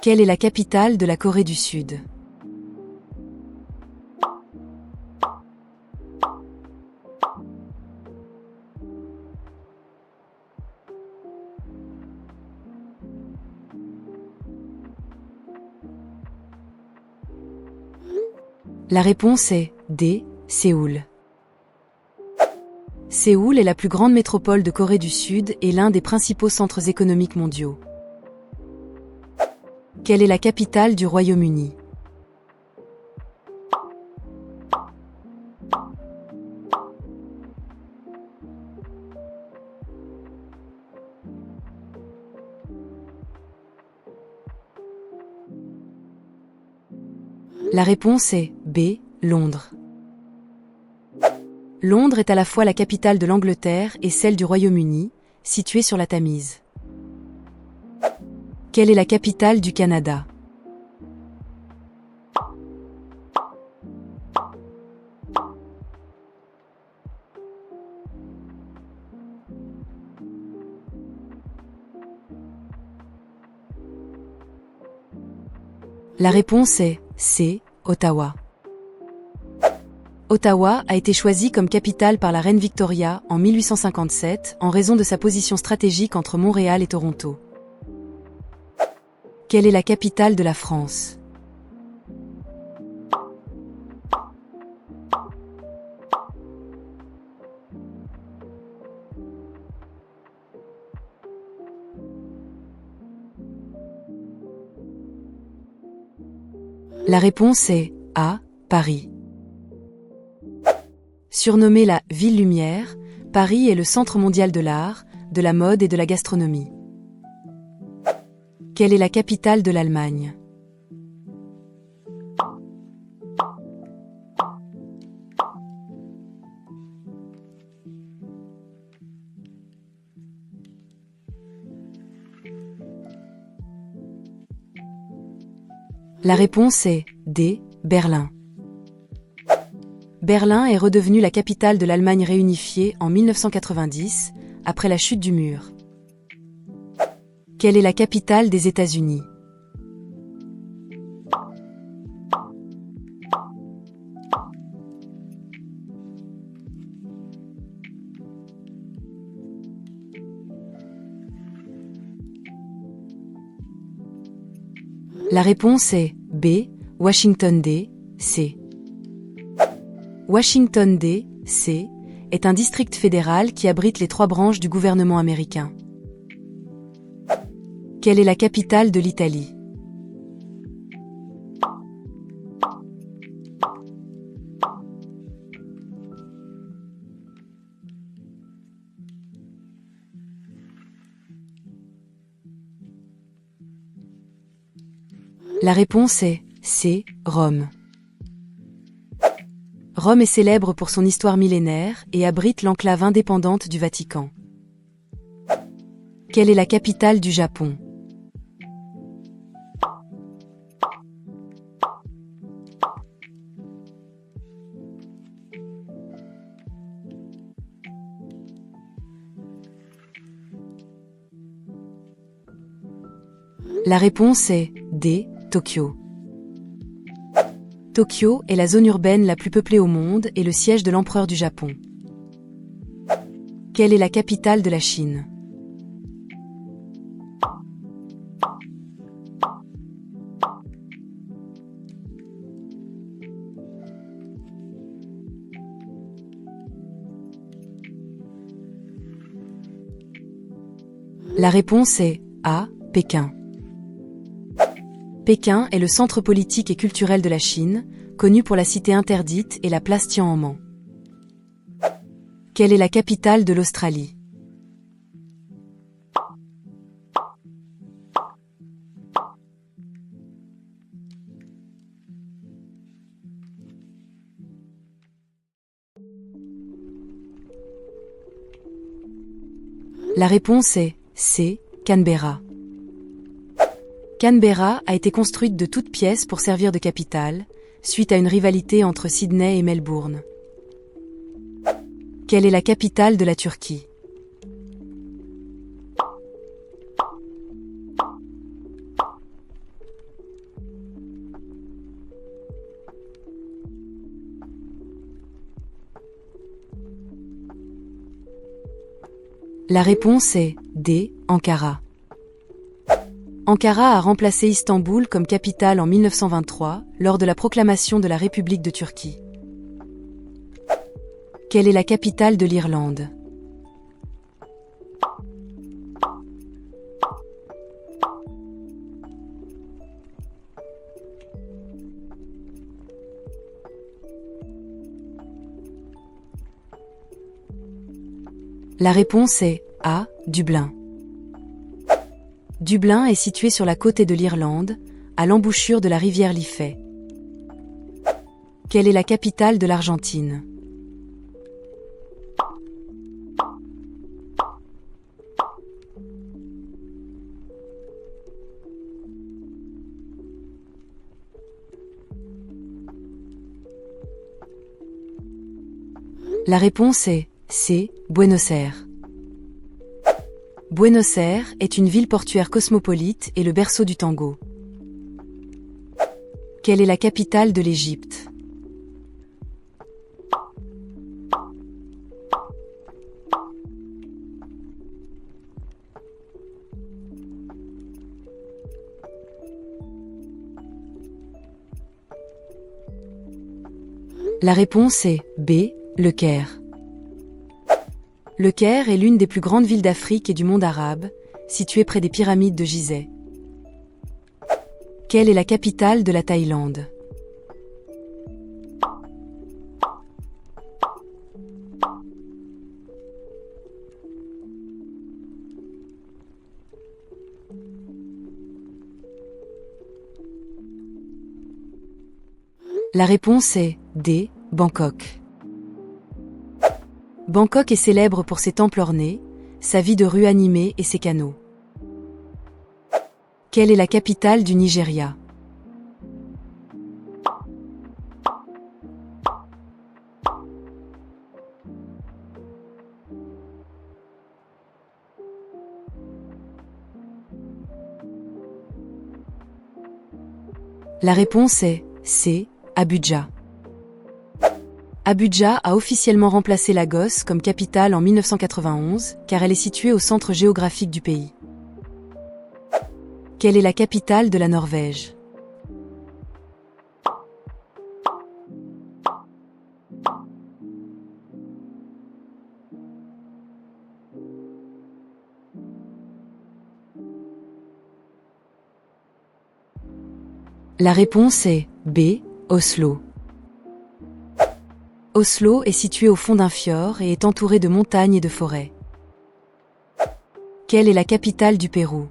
Quelle est la capitale de la Corée du Sud? La réponse est D. Séoul. Séoul est la plus grande métropole de Corée du Sud et l'un des principaux centres économiques mondiaux. Quelle est la capitale du Royaume-Uni? La réponse est B. Londres. Londres est à la fois la capitale de l'Angleterre et celle du Royaume-Uni, située sur la Tamise. Quelle est la capitale du Canada? La réponse est C. Ottawa. Ottawa a été choisie comme capitale par la reine Victoria en 1857 en raison de sa position stratégique entre Montréal et Toronto. Quelle est la capitale de la France? La réponse est A. Paris. Surnommée la Ville Lumière, Paris est le centre mondial de l'art, de la mode et de la gastronomie. Quelle est la capitale de l'Allemagne? La réponse est D. Berlin. Berlin est redevenue la capitale de l'Allemagne réunifiée en 1990, après la chute du mur. Quelle est la capitale des États-Unis? La réponse est B. Washington D.C. Washington D.C. est un district fédéral qui abrite les 3 branches du gouvernement américain. Quelle est la capitale de l'Italie? La réponse est C. Rome. Rome est célèbre pour son histoire millénaire et abrite l'enclave indépendante du Vatican. Quelle est la capitale du Japon? La réponse est D. Tokyo. Tokyo est la zone urbaine la plus peuplée au monde et le siège de l'empereur du Japon. Quelle est la capitale de la Chine? La réponse est A. Pékin. Pékin est le centre politique et culturel de la Chine, connu pour la cité interdite et la place Tiananmen. Quelle est la capitale de l'Australie? La réponse est C. Canberra. Canberra a été construite de toutes pièces pour servir de capitale, suite à une rivalité entre Sydney et Melbourne. Quelle est la capitale de la Turquie? La réponse est D. Ankara. Ankara a remplacé Istanbul comme capitale en 1923, lors de la proclamation de la République de Turquie. Quelle est la capitale de l'Irlande? La réponse est A. Dublin. Dublin est situé sur la côte est de l'Irlande, à l'embouchure de la rivière Liffey. Quelle est la capitale de l'Argentine? La réponse est C. Buenos Aires. Buenos Aires est une ville portuaire cosmopolite et le berceau du tango. Quelle est la capitale de l'Égypte? La réponse est B. Le Caire. Le Caire est l'une des plus grandes villes d'Afrique et du monde arabe, située près des pyramides de Gizeh. Quelle est la capitale de la Thaïlande? La réponse est D. Bangkok. Bangkok est célèbre pour ses temples ornés, sa vie de rue animée et ses canaux. Quelle est la capitale du Nigeria? La réponse est C. Abuja. Abuja a officiellement remplacé Lagos comme capitale en 1991, car elle est située au centre géographique du pays. Quelle est la capitale de la Norvège? La réponse est B. Oslo. Oslo est situé au fond d'un fjord et est entouré de montagnes et de forêts. Quelle est la capitale du Pérou?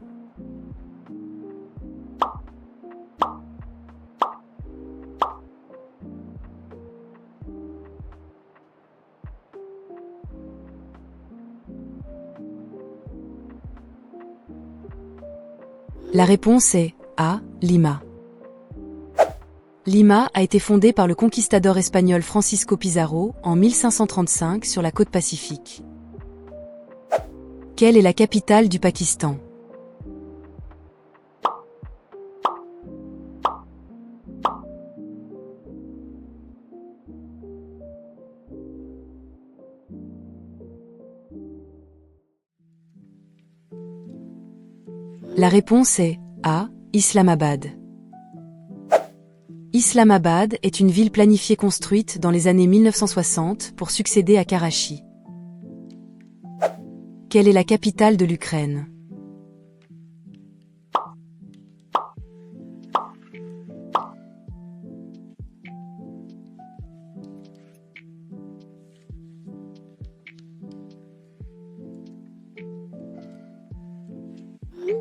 La réponse est A. Lima. Lima a été fondée par le conquistador espagnol Francisco Pizarro en 1535 sur la côte pacifique. Quelle est la capitale du Pakistan? La réponse est A. Islamabad. Islamabad est une ville planifiée construite dans les années 1960 pour succéder à Karachi. Quelle est la capitale de l'Ukraine?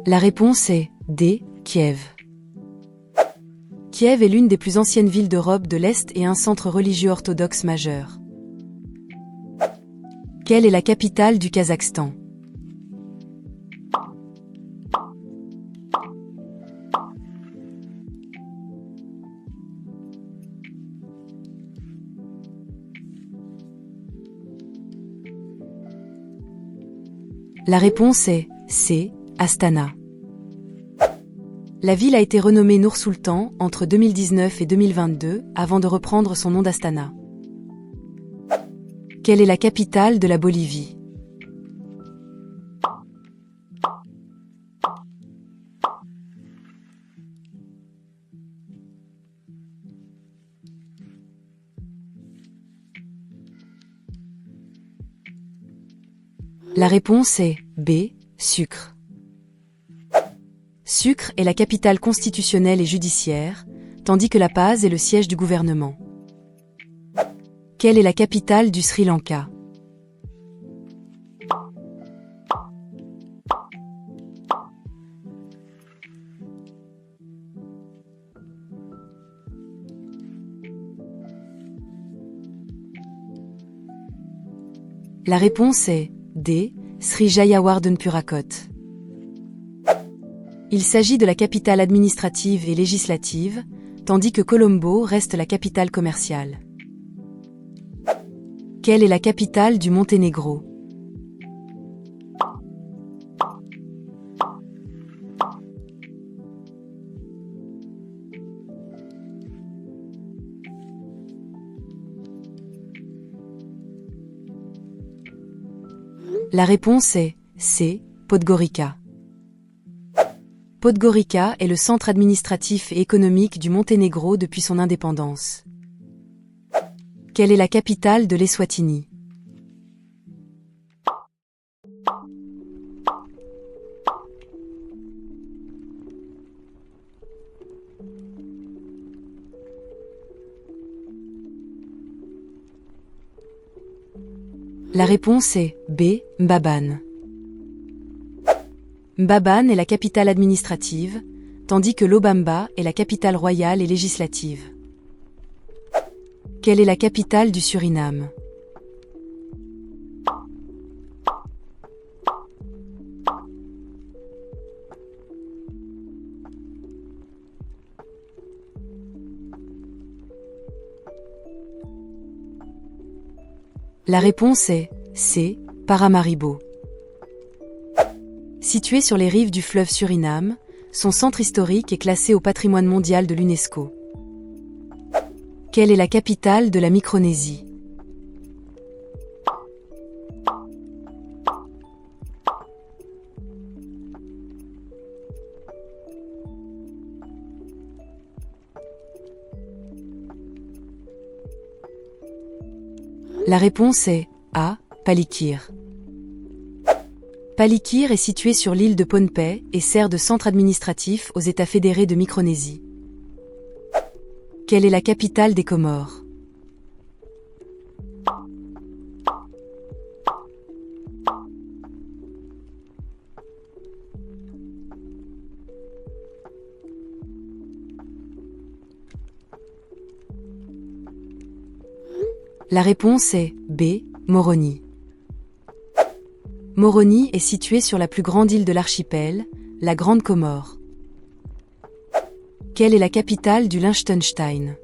La réponse est D. Kiev. Kiev est l'une des plus anciennes villes d'Europe de l'Est et un centre religieux orthodoxe majeur. Quelle est la capitale du Kazakhstan? La réponse est C. Astana. La ville a été renommée Nour-Sultan entre 2019 et 2022 avant de reprendre son nom d'Astana. Quelle est la capitale de la Bolivie? La réponse est B. Sucre. Sucre est la capitale constitutionnelle et judiciaire, tandis que La Paz est le siège du gouvernement. Quelle est la capitale du Sri Lanka? La réponse est D. Sri Jayawardenepurakote. Il s'agit de la capitale administrative et législative, tandis que Colombo reste la capitale commerciale. Quelle est la capitale du Monténégro? La réponse est C. Podgorica. Podgorica est le centre administratif et économique du Monténégro depuis son indépendance. Quelle est la capitale de l'Eswatini? La réponse est B. Mbabane. Mbabane est la capitale administrative, tandis que Lobamba est la capitale royale et législative. Quelle est la capitale du Suriname? La réponse est C. Paramaribo. Situé sur les rives du fleuve Suriname, son centre historique est classé au patrimoine mondial de l'UNESCO. Quelle est la capitale de la Micronésie? La réponse est A. Palikir. Palikir est situé sur l'île de Pohnpei et sert de centre administratif aux États fédérés de Micronésie. Quelle est la capitale des Comores? La réponse est B. Moroni. Moroni est située sur la plus grande île de l'archipel, la Grande Comore. Quelle est la capitale du Liechtenstein?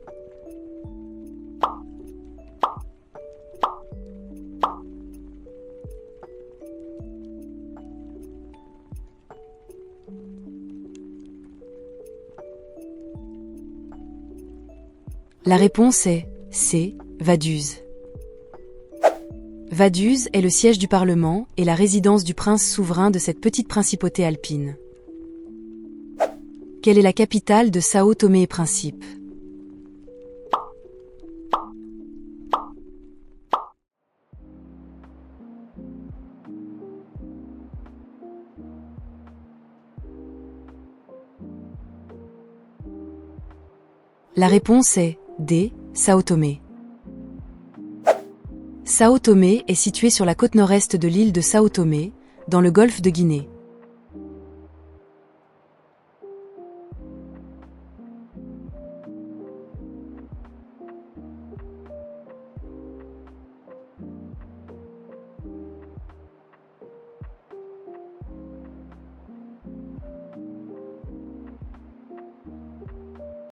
La réponse est C. Vaduz. Vaduz est le siège du Parlement et la résidence du prince souverain de cette petite principauté alpine. Quelle est la capitale de Sao Tomé et Principe? La réponse est D. Sao Tomé. Sao Tomé est situé sur la côte nord-est de l'île de Sao Tomé, dans le golfe de Guinée.